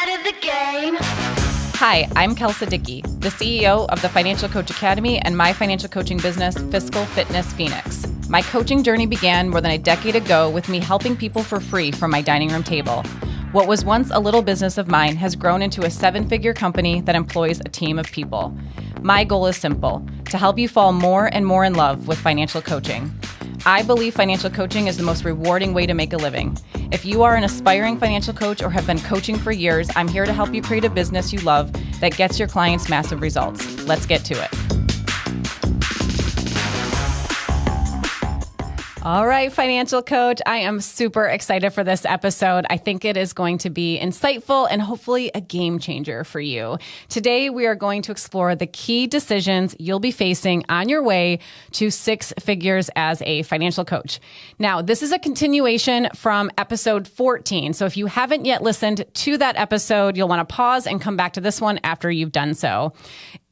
out of the game. Hi, I'm Kelsa Dickey, the CEO of the Financial Coach Academy and my financial coaching business, Fiscal Fitness Phoenix. My coaching journey began more than a decade ago with me helping people for free from my dining room table. What was once a little business of mine has grown into a 7-figure company that employs a team of people. My goal is simple: to help you fall more and more in love with financial coaching. I believe financial coaching is the most rewarding way to make a living. If you are an aspiring financial coach or have been coaching for years, I'm here to help you create a business you love that gets your clients massive results. Let's get to it. All right, financial coach, I am super excited for this episode. I think it is going to be insightful and hopefully a game changer for you. Today, we are going to explore the key decisions you'll be facing on your way to 6 figures as a financial coach. Now, this is a continuation from episode 14. So if you haven't yet listened to that episode, you'll want to pause and come back to this one after you've done so.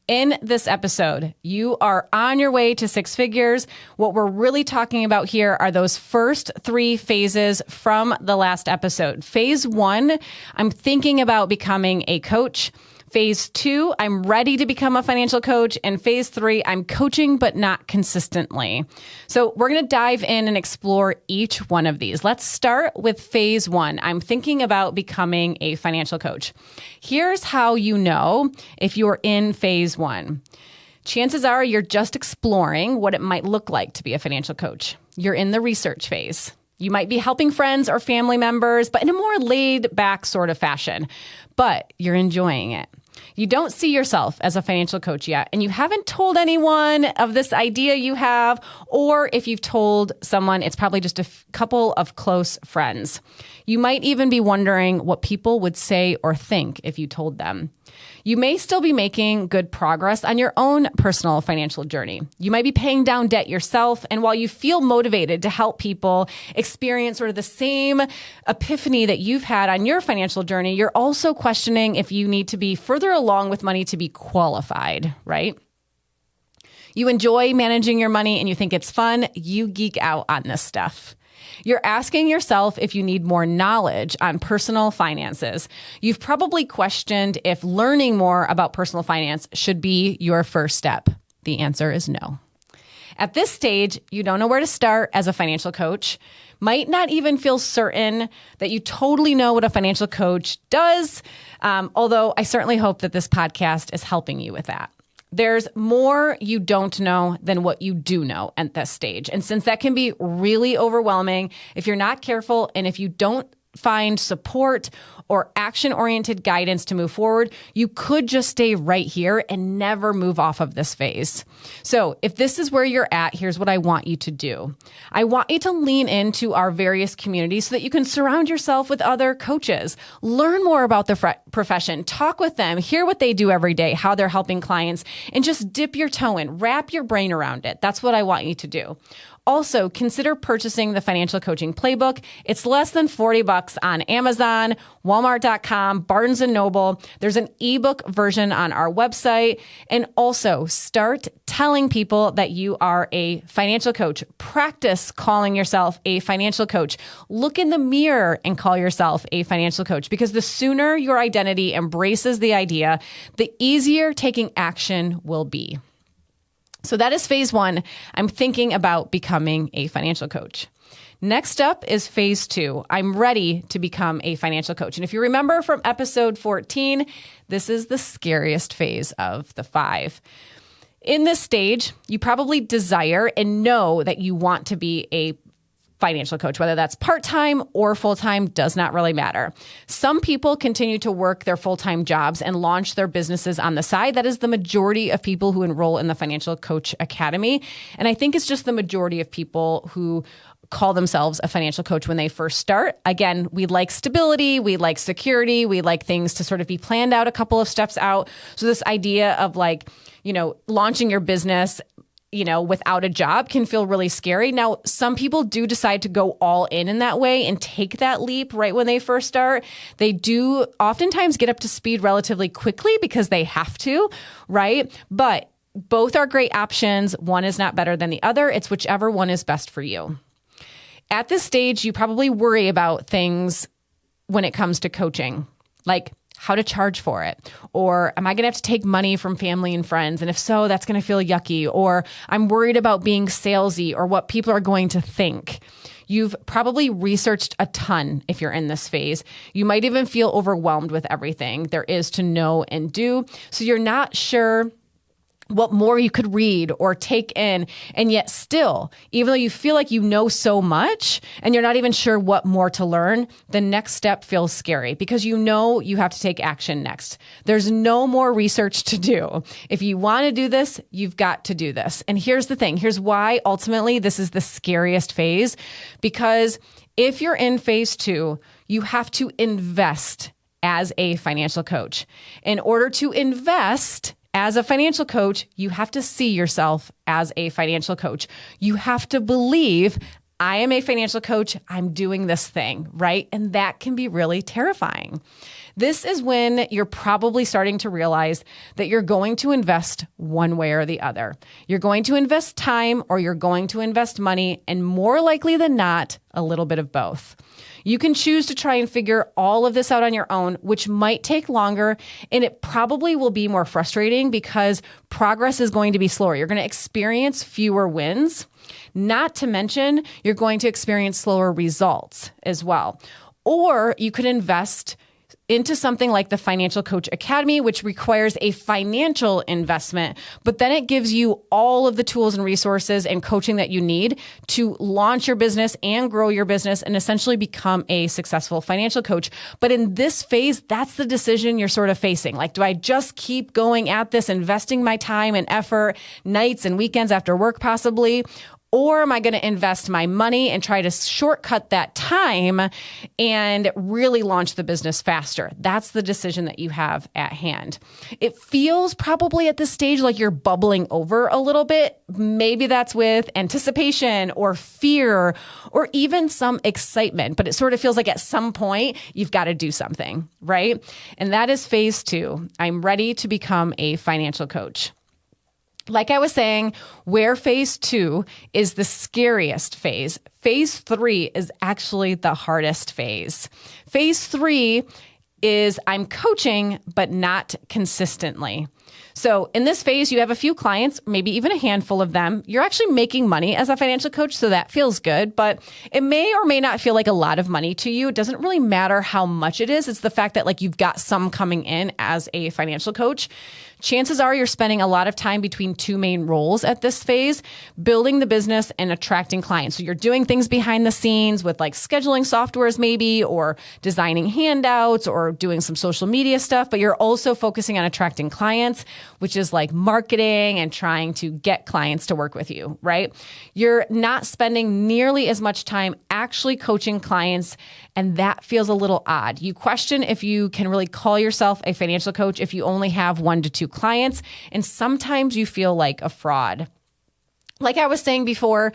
In this episode, you are on your way to 6 figures. What we're really talking about here are those first 3 phases from the last episode. Phase 1, I'm thinking about becoming a coach. Phase 2, I'm ready to become a financial coach. And phase 3, I'm coaching, but not consistently. So we're going to dive in and explore each one of these. Let's start with phase 1. I'm thinking about becoming a financial coach. Here's how you know if you're in phase 1. Chances are you're just exploring what it might look like to be a financial coach. You're in the research phase. You might be helping friends or family members, but in a more laid back sort of fashion. But you're enjoying it. You don't see yourself as a financial coach yet, and you haven't told anyone of this idea you have, or if you've told someone, it's probably just a couple of close friends. You might even be wondering what people would say or think if you told them. You may still be making good progress on your own personal financial journey. You might be paying down debt yourself, and while you feel motivated to help people experience sort of the same epiphany that you've had on your financial journey, you're also questioning if you need to be further along with money to be qualified, right? You enjoy managing your money and you think it's fun. You geek out on this stuff. You're asking yourself if you need more knowledge on personal finances. You've probably questioned if learning more about personal finance should be your first step. The answer is no. At this stage, you don't know where to start as a financial coach, might not even feel certain that you totally know what a financial coach does, although I certainly hope that this podcast is helping you with that. There's more you don't know than what you do know at this stage. And since that can be really overwhelming, if you're not careful and if you don't find support or action-oriented guidance to move forward, you could just stay right here and never move off of this phase. So if this is where you're at, here's what I want you to do. I want you to lean into our various communities so that you can surround yourself with other coaches, learn more about the profession, talk with them, hear what they do every day, how they're helping clients, and just dip your toe in, wrap your brain around it. That's what I want you to do. Also, consider purchasing the Financial Coaching Playbook. It's less than $40 on Amazon, Walmart.com, Barnes & Noble. There's an ebook version on our website. And also, start telling people that you are a financial coach. Practice calling yourself a financial coach. Look in the mirror and call yourself a financial coach, because the sooner your identity embraces the idea, the easier taking action will be. So that is phase 1. I'm thinking about becoming a financial coach. Next up is phase 2. I'm ready to become a financial coach. And if you remember from episode 14, this is the scariest phase of the 5. In this stage, you probably desire and know that you want to be a financial coach, whether that's part-time or full-time, does not really matter. Some people continue to work their full-time jobs and launch their businesses on the side. That is the majority of people who enroll in the Financial Coach Academy. And I think it's just the majority of people who call themselves a financial coach when they first start. Again, we like stability, we like security, we like things to sort of be planned out a couple of steps out. So this idea of launching your business without a job can feel really scary. Now, some people do decide to go all in that way and take that leap right when they first start. They do oftentimes get up to speed relatively quickly because they have to, right? But both are great options. One is not better than the other. It's whichever one is best for you. At this stage, you probably worry about things when it comes to coaching, like how to charge for it? Or am I going to have to take money from family and friends? And if so, that's going to feel yucky. Or I'm worried about being salesy or what people are going to think. You've probably researched a ton if you're in this phase. You might even feel overwhelmed with everything there is to know and do. So you're not sure what more you could read or take in. And yet still, even though you feel like you know so much and you're not even sure what more to learn, the next step feels scary because you know you have to take action next. There's no more research to do. If you want to do this, you've got to do this. And here's the thing. Here's why ultimately this is the scariest phase, because if you're in phase 2, you have to invest as a financial coach. In order to invest as a financial coach, you have to see yourself as a financial coach. You have to believe, I am a financial coach, I'm doing this thing, right? And that can be really terrifying. This is when you're probably starting to realize that you're going to invest one way or the other. You're going to invest time or you're going to invest money, and more likely than not, a little bit of both. You can choose to try and figure all of this out on your own, which might take longer, and it probably will be more frustrating because progress is going to be slower. You're going to experience fewer wins, not to mention you're going to experience slower results as well. Or you could invest into something like the Financial Coach Academy, which requires a financial investment, but then it gives you all of the tools and resources and coaching that you need to launch your business and grow your business and essentially become a successful financial coach. But in this phase, that's the decision you're sort of facing. Like, do I just keep going at this, investing my time and effort, nights and weekends after work possibly? Or am I going to invest my money and try to shortcut that time and really launch the business faster? That's the decision that you have at hand. It feels probably at this stage like you're bubbling over a little bit. Maybe that's with anticipation or fear or even some excitement, but it sort of feels like at some point you've got to do something, right? And that is phase 2. I'm ready to become a financial coach. Like I was saying, where phase 2 is the scariest phase, phase 3 is actually the hardest phase. Phase 3 is I'm coaching, but not consistently. So in this phase, you have a few clients, maybe even a handful of them. You're actually making money as a financial coach, so that feels good, but it may or may not feel like a lot of money to you. It doesn't really matter how much it is. It's the fact that like you've got some coming in as a financial coach. Chances are you're spending a lot of time between 2 main roles at this phase, building the business and attracting clients. So you're doing things behind the scenes with like scheduling softwares maybe, or designing handouts or doing some social media stuff, but you're also focusing on attracting clients, which is like marketing and trying to get clients to work with you, right? You're not spending nearly as much time actually coaching clients, and that feels a little odd. You question if you can really call yourself a financial coach if you only have 1 to 2 clients, and sometimes you feel like a fraud. Like I was saying before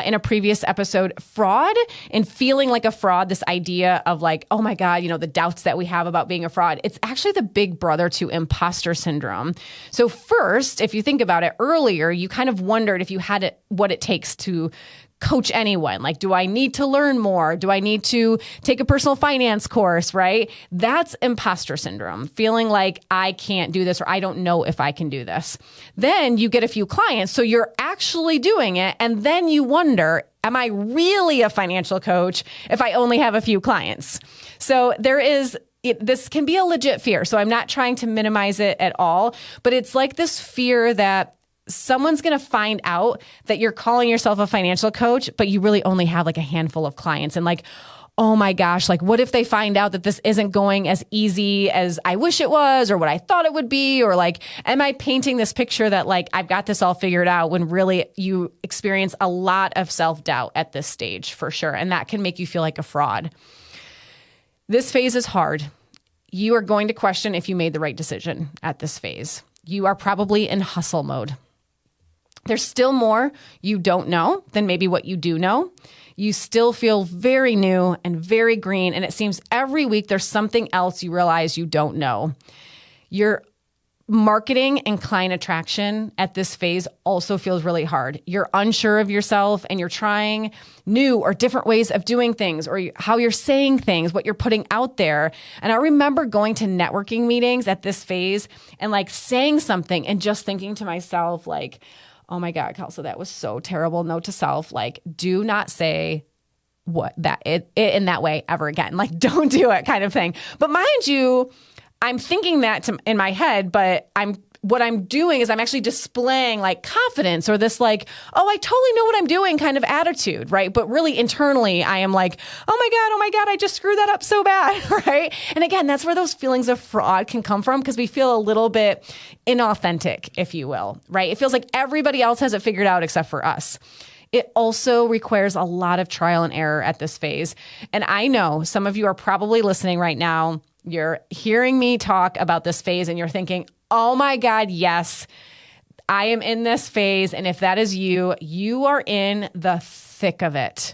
in a previous episode, fraud and feeling like a fraud, this idea of like, oh my God, the doubts that we have about being a fraud, it's actually the big brother to imposter syndrome. So first, if you think about it earlier, you kind of wondered if you had what it takes to coach anyone. Like, do I need to learn more? Do I need to take a personal finance course, right? That's imposter syndrome, feeling like I can't do this or I don't know if I can do this. Then you get a few clients, so you're actually doing it. And then you wonder, am I really a financial coach if I only have a few clients? So this can be a legit fear. So I'm not trying to minimize it at all, but it's like this fear that someone's going to find out that you're calling yourself a financial coach, but you really only have like a handful of clients. And like, oh my gosh, like what if they find out that this isn't going as easy as I wish it was or what I thought it would be? Or like, am I painting this picture that like I've got this all figured out when really you experience a lot of self-doubt at this stage for sure. And that can make you feel like a fraud. This phase is hard. You are going to question if you made the right decision at this phase. You are probably in hustle mode. There's still more you don't know than maybe what you do know. You still feel very new and very green, and it seems every week there's something else you realize you don't know. You're marketing and client attraction at this phase also feels really hard. You're unsure of yourself and you're trying new or different ways of doing things or how you're saying things, what you're putting out there. And I remember going to networking meetings at this phase and like saying something and just thinking to myself like, oh my God, Kelsey, that was so terrible. Note to self, like, do not say it in that way ever again. Like, don't do it kind of thing. But mind you, I'm thinking that in my head, but what I'm doing is I'm actually displaying like confidence or this like, oh, I totally know what I'm doing kind of attitude, right? But really internally, I am like, oh my God, I just screwed that up so bad, right? And again, that's where those feelings of fraud can come from because we feel a little bit inauthentic, if you will, right? It feels like everybody else has it figured out except for us. It also requires a lot of trial and error at this phase. And I know some of you are probably listening right now. You're hearing me talk about this phase and you're thinking, oh my God, yes, I am in this phase. And if that is you, you are in the thick of it.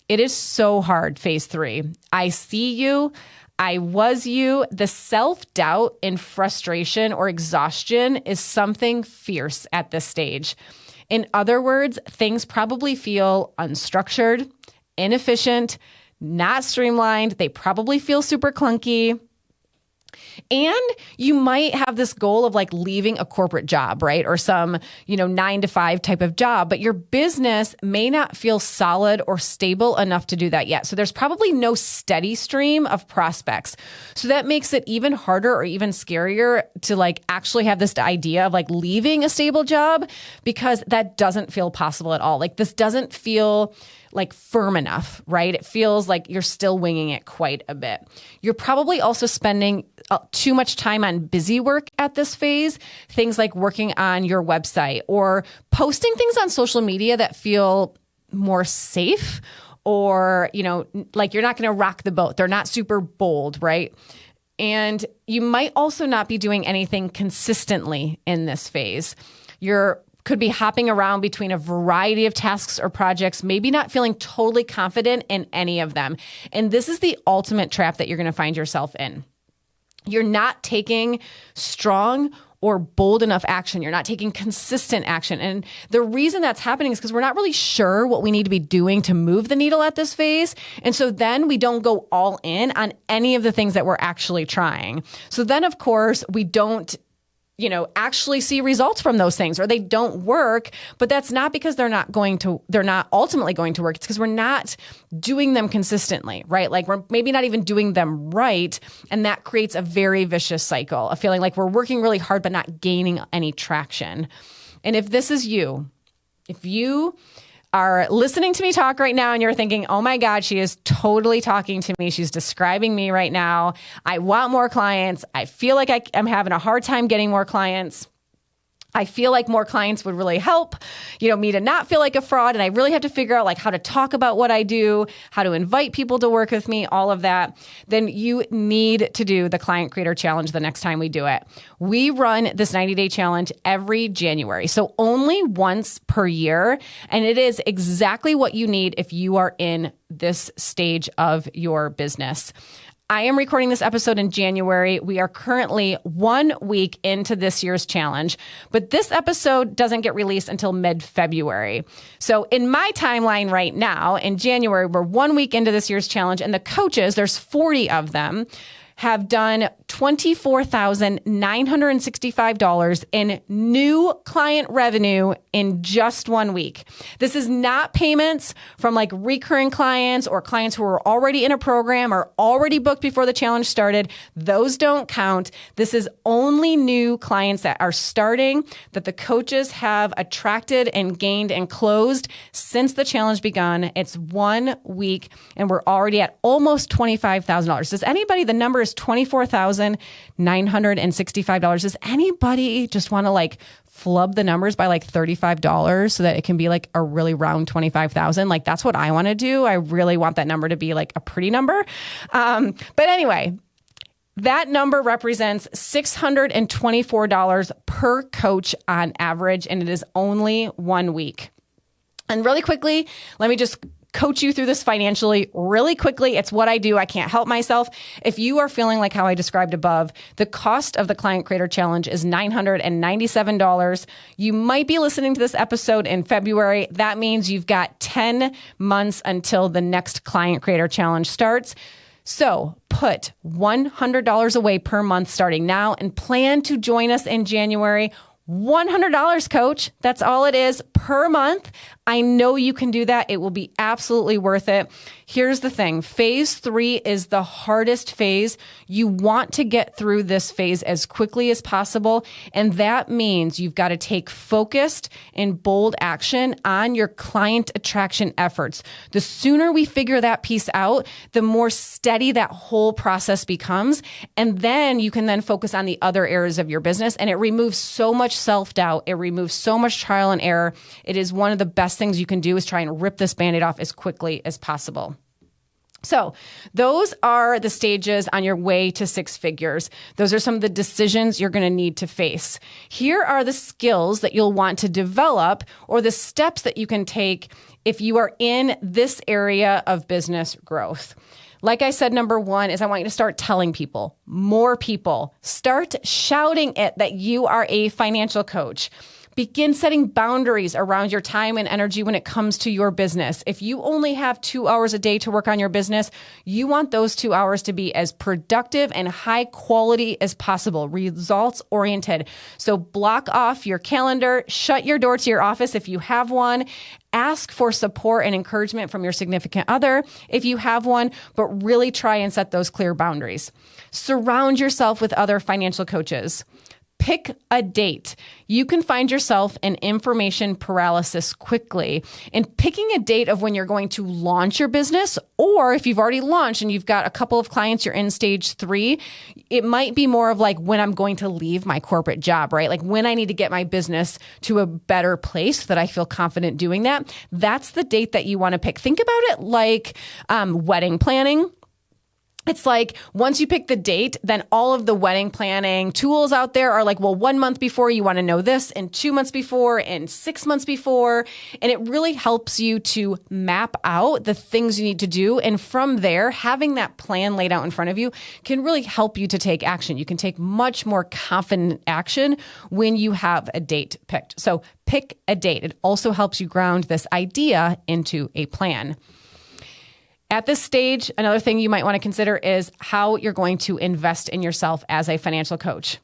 It is so hard, phase 3. I see you. I was you. The self-doubt and frustration or exhaustion is something fierce at this stage. In other words, things probably feel unstructured, inefficient, not streamlined. They probably feel super clunky. And you might have this goal of like leaving a corporate job, right? Or some, 9-to-5 type of job, but your business may not feel solid or stable enough to do that yet. So there's probably no steady stream of prospects. So that makes it even harder or even scarier to like actually have this idea of like leaving a stable job because that doesn't feel possible at all. Like this doesn't feel like firm enough, right? It feels like you're still winging it quite a bit. You're probably also spending too much time on busy work at this phase, things like working on your website or posting things on social media that feel more safe or, like you're not going to rock the boat. They're not super bold, right? And you might also not be doing anything consistently in this phase. You're could be hopping around between a variety of tasks or projects, maybe not feeling totally confident in any of them. And this is the ultimate trap that you're going to find yourself in. You're not taking strong or bold enough action. You're not taking consistent action. And the reason that's happening is because we're not really sure what we need to be doing to move the needle at this phase. And so then we don't go all in on any of the things that we're actually trying. So then, of course, we don't actually see results from those things or they don't work, but that's not because they're not ultimately going to work. It's because we're not doing them consistently, right? Like we're maybe not even doing them right. And that creates a very vicious cycle of feeling like we're working really hard, but not gaining any traction. And if this is you, if you are listening to me talk right now and you're thinking, oh my God, she is totally talking to me. She's describing me right now. I want more clients. I feel like I'm having a hard time getting more clients. I feel like more clients would really help, me to not feel like a fraud. And I really have to figure out like how to talk about what I do, how to invite people to work with me, all of that. Then you need to do the Client Creator Challenge the next time we do it. We run this 90-day challenge every January. So only once per year. And it is exactly what you need if you are in this stage of your business. I am recording this episode in January. We are currently 1 week into this year's challenge, but this episode doesn't get released until mid-February. So in my timeline right now, in January, we're 1 week into this year's challenge, and the coaches, there's 40 of them, have done $24,965 in new client revenue in just 1 week. This is not payments from like recurring clients or clients who are already in a program or already booked before the challenge started. Those don't count. This is only new clients that are starting that the coaches have attracted and gained and closed since the challenge begun. It's 1 week and we're already at almost $25,000. Does anybody, the number is $24,965. Does anybody just want to like flub the numbers by like $35 so that it can be like a really round 25,000? Like that's what I want to do. I really want that number to be like a pretty number. But anyway, that number represents $624 per coach on average, and it is only 1 week. And really quickly, let me just coach you through this financially really quickly. It's what I do. I can't help myself. If you are feeling like how I described above, the cost of the Client Creator Challenge is $997. You might be listening to this episode in February. That means you've got 10 months until the next Client Creator Challenge starts. So put $100 away per month starting now and plan to join us in January. $100, coach. That's all it is per month. I know you can do that. It will be absolutely worth it. Here's the thing. Phase 3 is the hardest phase. You want to get through this phase as quickly as possible. And that means you've got to take focused and bold action on your client attraction efforts. The sooner we figure that piece out, the more steady that whole process becomes. And then you can then focus on the other areas of your business. And it removes so much self-doubt. It removes so much trial and error. It is one of the best things you can do is try and rip this Band-Aid off as quickly as possible. So those are the stages on your way to 6 figures. Those are some of the decisions you're going to need to face. Here are the skills that you'll want to develop or the steps that you can take if you are in this area of business growth. Like I said, number 1 is I want you to start telling people, more people. Start shouting it that you are a financial coach. Begin setting boundaries around your time and energy when it comes to your business. If you only have 2 hours a day to work on your business, you want those 2 hours to be as productive and high quality as possible, results oriented. So block off your calendar, shut your door to your office if you have one. Ask for support and encouragement from your significant other if you have one, but really try and set those clear boundaries. Surround yourself with other financial coaches. Pick a date. You can find yourself in information paralysis quickly. And picking a date of when you're going to launch your business, or if you've already launched and you've got a couple of clients, you're in stage 3, it might be more of like when I'm going to leave my corporate job, right? Like when I need to get my business to a better place so that I feel confident doing that. That's the date that you want to pick. Think about it like wedding planning. It's like once you pick the date, then all of the wedding planning tools out there are like, well, 1 month before you want to know this, and 2 months before, and 6 months before. And it really helps you to map out the things you need to do. And from there, having that plan laid out in front of you can really help you to take action. You can take much more confident action when you have a date picked. So pick a date. It also helps you ground this idea into a plan. At this stage, another thing you might want to consider is how you're going to invest in yourself as a financial coach.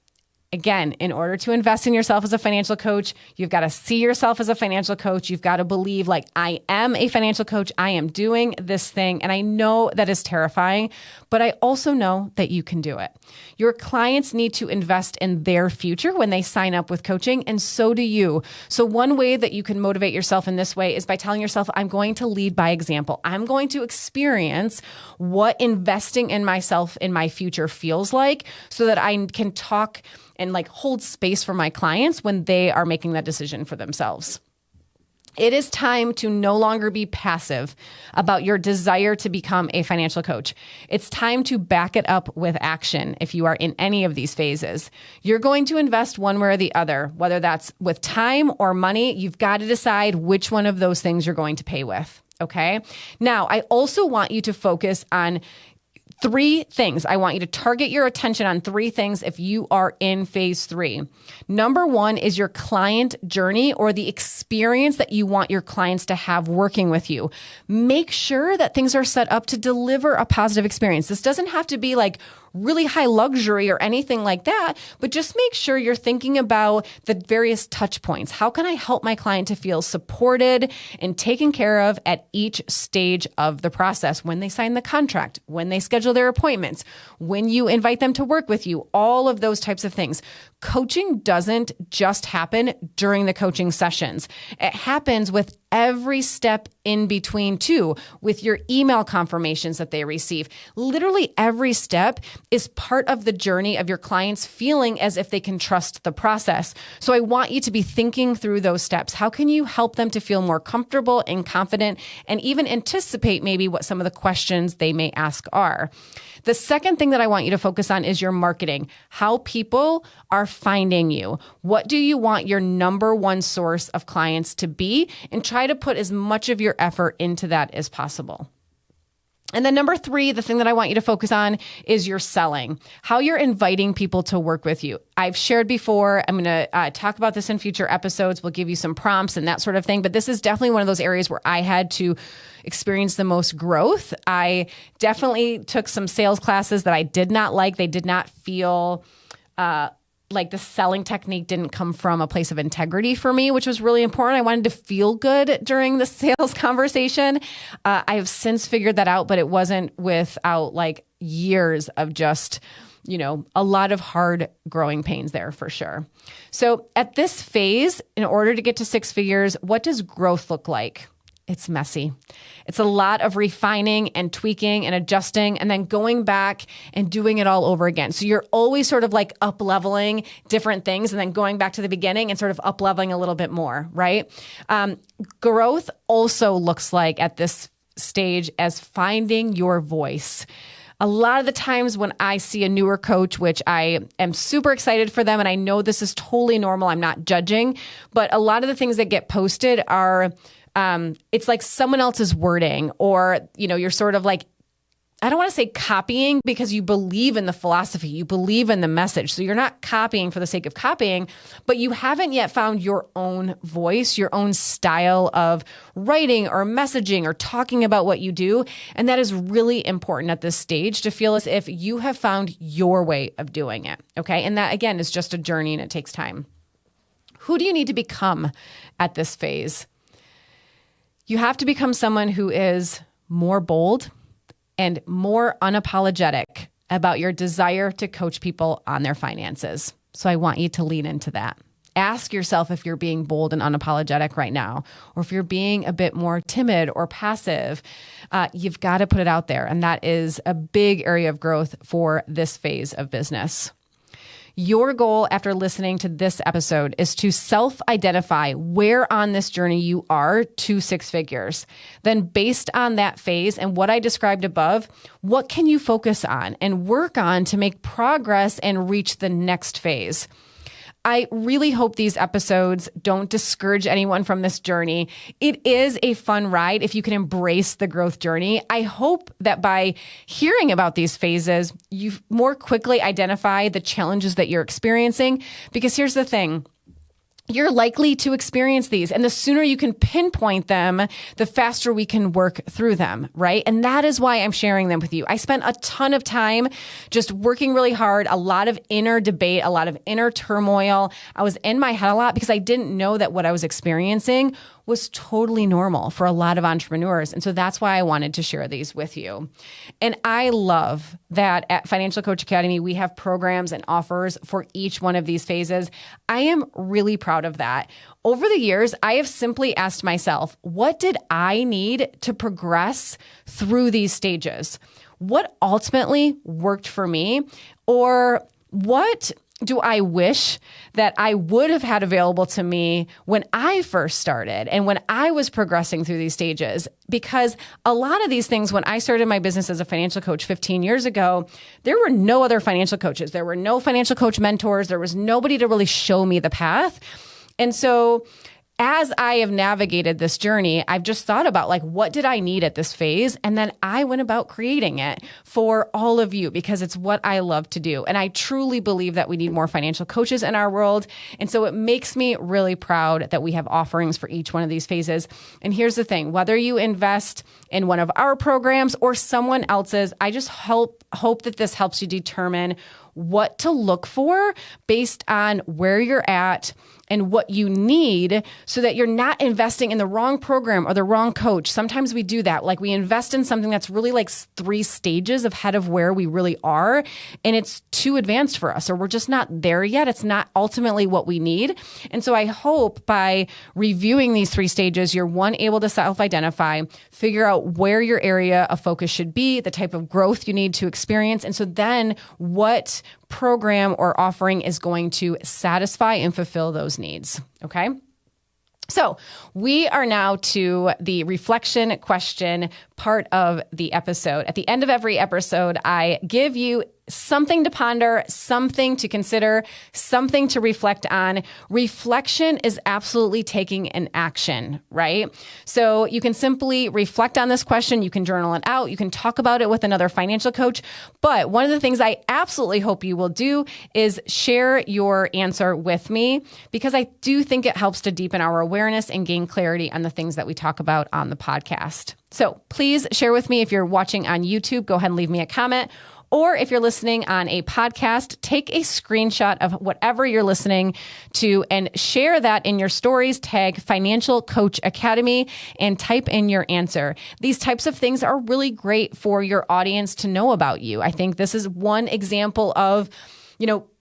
Again, in order to invest in yourself as a financial coach, you've got to see yourself as a financial coach. You've got to believe like, I am a financial coach. I am doing this thing. And I know that is terrifying, but I also know that you can do it. Your clients need to invest in their future when they sign up with coaching, and so do you. So one way that you can motivate yourself in this way is by telling yourself, I'm going to lead by example. I'm going to experience what investing in myself in my future feels like so that I can talk and like hold space for my clients when they are making that decision for themselves. It is time to no longer be passive about your desire to become a financial coach. It's time to back it up with action if you are in any of these phases. You're going to invest one way or the other, whether that's with time or money. You've got to decide which one of those things you're going to pay with. Okay. Now, I also want you to focus on 3 things. I want you to target your attention on 3 things if you are in phase 3. Number 1 is your client journey or the experience that you want your clients to have working with you. Make sure that things are set up to deliver a positive experience. This doesn't have to be like really high luxury or anything like that, but just make sure you're thinking about the various touch points. How can I help my client to feel supported and taken care of at each stage of the process? When they sign the contract, when they schedule their appointments, when you invite them to work with you, all of those types of things. Coaching doesn't just happen during the coaching sessions. It happens with every step in between too, with your email confirmations that they receive. Literally every step is part of the journey of your clients feeling as if they can trust the process. So I want you to be thinking through those steps. How can you help them to feel more comfortable and confident and even anticipate maybe what some of the questions they may ask are? The second thing that I want you to focus on is your marketing, how people are finding you. What do you want your number 1 source of clients to be? And try to put as much of your your effort into that as possible. And then number 3, the thing that I want you to focus on is your selling, how you're inviting people to work with you. I've shared before, I'm going to talk about this in future episodes. We'll give you some prompts and that sort of thing. But this is definitely one of those areas where I had to experience the most growth. I definitely took some sales classes that I did not like. They did not feel like the selling technique didn't come from a place of integrity for me, which was really important. I wanted to feel good during the sales conversation. I have since figured that out, but it wasn't without like years of just, a lot of hard growing pains there for sure. So at this phase, in order to get to 6 figures, what does growth look like? It's messy. It's a lot of refining and tweaking and adjusting and then going back and doing it all over again. So you're always sort of like up leveling different things and then going back to the beginning and sort of up leveling a little bit more, right? Growth also looks like at this stage as finding your voice. A lot of the times when I see a newer coach, which I am super excited for them, and I know this is totally normal, I'm not judging, but a lot of the things that get posted are it's like someone else's wording, or, you're sort of like, I don't want to say copying because you believe in the philosophy, you believe in the message. So you're not copying for the sake of copying, but you haven't yet found your own voice, your own style of writing or messaging or talking about what you do. And that is really important at this stage, to feel as if you have found your way of doing it. Okay. And that again is just a journey and it takes time. Who do you need to become at this phase? You have to become someone who is more bold and more unapologetic about your desire to coach people on their finances. So I want you to lean into that. Ask yourself if you're being bold and unapologetic right now, or if you're being a bit more timid or passive. You've got to put it out there. And that is a big area of growth for this phase of business. Your goal after listening to this episode is to self-identify where on this journey you are to 6 figures. Then based on that phase and what I described above, what can you focus on and work on to make progress and reach the next phase? I really hope these episodes don't discourage anyone from this journey. It is a fun ride if you can embrace the growth journey. I hope that by hearing about these phases, you more quickly identify the challenges that you're experiencing. Because here's the thing. You're likely to experience these. And the sooner you can pinpoint them, the faster we can work through them, right? And that is why I'm sharing them with you. I spent a ton of time just working really hard, a lot of inner debate, a lot of inner turmoil. I was in my head a lot because I didn't know that what I was experiencing was totally normal for a lot of entrepreneurs. And so that's why I wanted to share these with you. And I love that at Financial Coach Academy, we have programs and offers for each one of these phases. I am really proud of that. Over the years, I have simply asked myself, what did I need to progress through these stages? What ultimately worked for me? Or what do I wish that I would have had available to me when I first started and when I was progressing through these stages? Because a lot of these things, when I started my business as a financial coach 15 years ago, there were no other financial coaches. There were no financial coach mentors. There was nobody to really show me the path. And so as I have navigated this journey, I've just thought about what did I need at this phase? And then I went about creating it for all of you because it's what I love to do. And I truly believe that we need more financial coaches in our world. And so it makes me really proud that we have offerings for each one of these phases. And here's the thing, whether you invest in one of our programs or someone else's, I just hope that this helps you determine what to look for based on where you're at and what you need so that you're not investing in the wrong program or the wrong coach. Sometimes we do that. We invest in something that's really 3 stages ahead of where we really are, and it's too advanced for us, or we're just not there yet. It's not ultimately what we need. And so I hope by reviewing these 3 stages, you're able to self-identify, figure out where your area of focus should be, the type of growth you need to experience. And so then what program or offering is going to satisfy and fulfill those needs. Okay. So we are now to the reflection question part of the episode. At the end of every episode, I give you something to ponder, something to consider, something to reflect on. Reflection is absolutely taking an action, right? So you can simply reflect on this question. You can journal it out. You can talk about it with another financial coach. But one of the things I absolutely hope you will do is share your answer with me, because I do think it helps to deepen our awareness and gain clarity on the things that we talk about on the podcast. So please share with me. If you're watching on YouTube, go ahead and leave me a comment. Or if you're listening on a podcast, take a screenshot of whatever you're listening to and share that in your stories, tag Financial Coach Academy, and type in your answer. These types of things are really great for your audience to know about you. I think this is one example of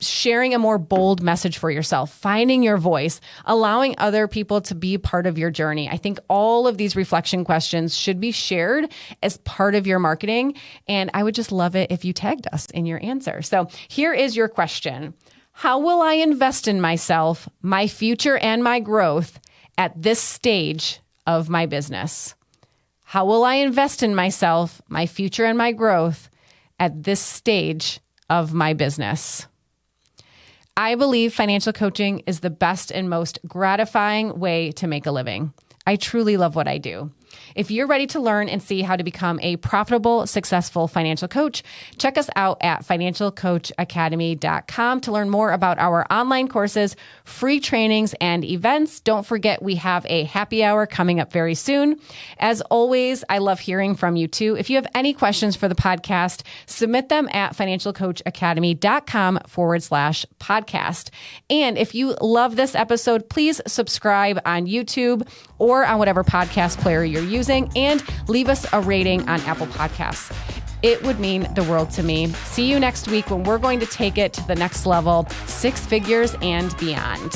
sharing a more bold message for yourself, finding your voice, allowing other people to be part of your journey. I think all of these reflection questions should be shared as part of your marketing. And I would just love it if you tagged us in your answer. So here is your question. How will I invest in myself, my future, and my growth at this stage of my business? How will I invest in myself, my future, and my growth at this stage of my business? I believe financial coaching is the best and most gratifying way to make a living. I truly love what I do. If you're ready to learn and see how to become a profitable, successful financial coach, check us out at financialcoachacademy.com to learn more about our online courses, free trainings, and events. Don't forget, we have a happy hour coming up very soon. As always, I love hearing from you too. If you have any questions for the podcast, submit them at financialcoachacademy.com/podcast. And if you love this episode, please subscribe on YouTube or on whatever podcast player you're using, and leave us a rating on Apple Podcasts. It would mean the world to me. See you next week when we're going to take it to the next level, 6 figures and beyond.